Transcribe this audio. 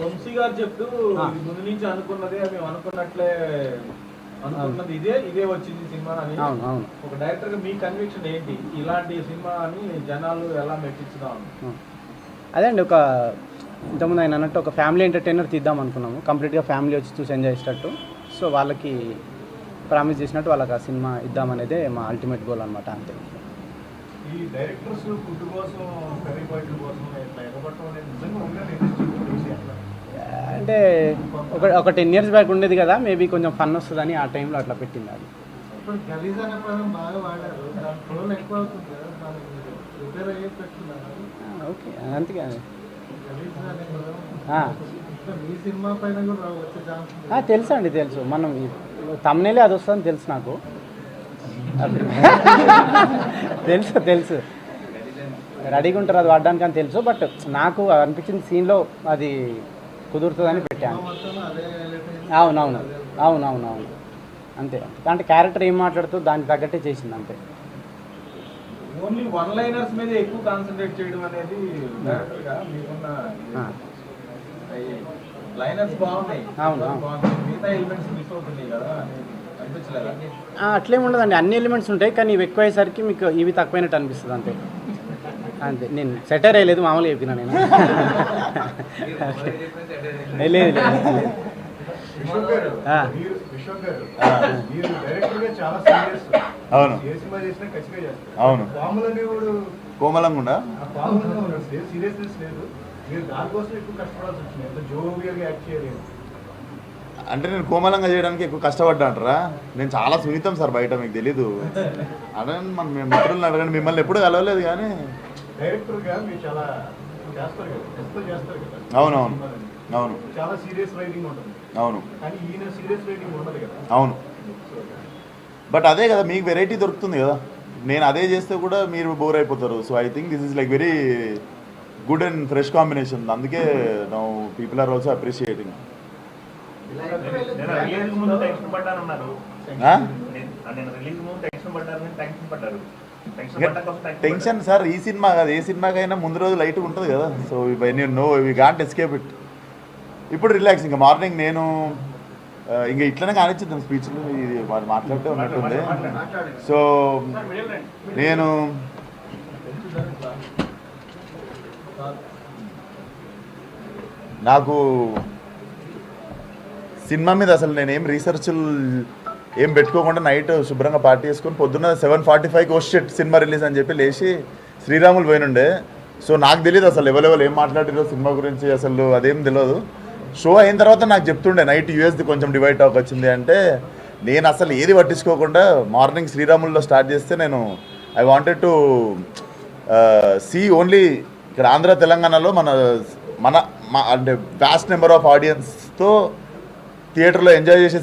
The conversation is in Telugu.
వంశీ గారు చెప్తూ ముందు నుంచి అనుకున్నదే మేము అనుకున్నట్లే అనుకున్నది ఇదే వచ్చింది సినిమా అని. ఒక డైరెక్టర్ గా మీ కన్విక్షన్ ఏంటి ఇలాంటి సినిమా అని జనాలు ఎలా మెట్టించుదాం? అదే అండి, ఒక ఇంతకుముందు ఆయన అన్నట్టు ఒక ఫ్యామిలీ ఎంటర్టైనర్ తీద్దాం అనుకున్నాము, కంప్లీట్గా ఫ్యామిలీ వచ్చి చూసి ఎంజాయ్ చేసేటట్టు. సో వాళ్ళకి ప్రామిస్ చేసినట్టు వాళ్ళకి ఆ సినిమా ఇద్దామనేదే మా అల్టిమేట్ గోల్ అనమాట. అంతే. ఈ డైరెక్టర్స్ ఫుడ్ కోసం కర్రీ పాయింట్ల కోసం అంటే ఒక 10 years బ్యాక్ ఉండేది కదా, మేబీ కొంచెం ఫన్ వస్తుందని ఆ టైంలో అట్లా పెట్టింది అది. ఓకే, అందుకే తెలుసు అండి, తెలుసు. మనం తమ్మునేలే అది వస్తుందని తెలుసు నాకు. తెలుసు రెడీగా ఉంటారు అది వాడడానికి అని తెలుసు. బట్ నాకు అనిపించిన సీన్లో అది కుదురుతుందని పెట్టాను. అవునవును అంతే. అంటే క్యారెక్టర్ ఏం మాట్లాడుతూ దానికి తగ్గట్టే చేసింది అంతే. ఓన్లీ వన్ లైనర్స్ మీద ఎక్కువ కాన్సన్ట్రేట్ చేయడం అనేది మీకున్న లైనర్స్ బాగున్నాయి. అవును, మిగతా ఎలిమెంట్స్ మిస్ అవుతున్నాయి కదా అనిపించలేదా? అట్లేం ఉండదండి, అన్ని ఎలిమెంట్స్ ఉంటాయి, కానీ ఇవి ఎక్కువ అయ్యేసరికి మీకు ఇవి తక్కువైనట్టు అనిపిస్తుంది అంతే. అంతే, నేను సెటర్ అయ్యలేదు, మామూలుగా చెప్పినా నేను. లేదు. అవును అవును, కోమలంగా అంటే నేను కోమలంగా చేయడానికి ఎక్కువ కష్టపడ్డా అంటారా? నేను చాలా సున్నితం సార్ బయట, మీకు తెలీదు. అదే మన మిత్రులను అడగండి, మిమ్మల్ని ఎప్పుడు కలవలేదు కానీ. అవునవును అవును, బట్ అదే కదా మీకు వెరైటీ దొరుకుతుంది కదా. నేను అదే చేస్తే కూడా మీరు బోర్ అయిపోతారు. So I think this is like very good and fresh combination. అందుకే now people are also appreciating. Tension sir ఈ సినిమా కాదు, ఏ సినిమాకైనా ముందు రోజు లైట్ ఉంటుంది కదా. So no we can't escape it. ఇప్పుడు రిలాక్స్, ఇంకా మార్నింగ్ నేను ఇంకా ఇట్లనే కానిచ్చేద్దాం స్పీచ్లు, ఇది మాట్లాడితే ఉన్నట్టుంది. సో నేను నాకు సినిమా మీద అసలు నేనేం రీసెర్చ్లు ఏం పెట్టుకోకుండా నైట్ శుభ్రంగా పార్టీ చేసుకొని పొద్దున్న 7:45కి షిట్ సినిమా రిలీజ్ అని చెప్పి లేచి శ్రీరాములు పోయినుండే. సో నాకు తెలియదు అసలు ఎవరెవరు ఏం మాట్లాడారో సినిమా గురించి, అసలు అదేం తెలియదు. షో అయిన తర్వాత నాకు చెప్తుండే నైట్ యూఎస్ది కొంచెం డివైడ్ టాక్ వచ్చింది అంటే, నేను అసలు ఏది పట్టించుకోకుండా మార్నింగ్ శ్రీరాముల్లో స్టార్ట్ చేస్తే నేను I wanted to see only ఇక్కడ ఆంధ్ర తెలంగాణలో మన అంటే వ్యాస్ట్ నెంబర్ ఆఫ్ ఆడియన్స్తో థియేటర్లో ఎంజాయ్ చేసే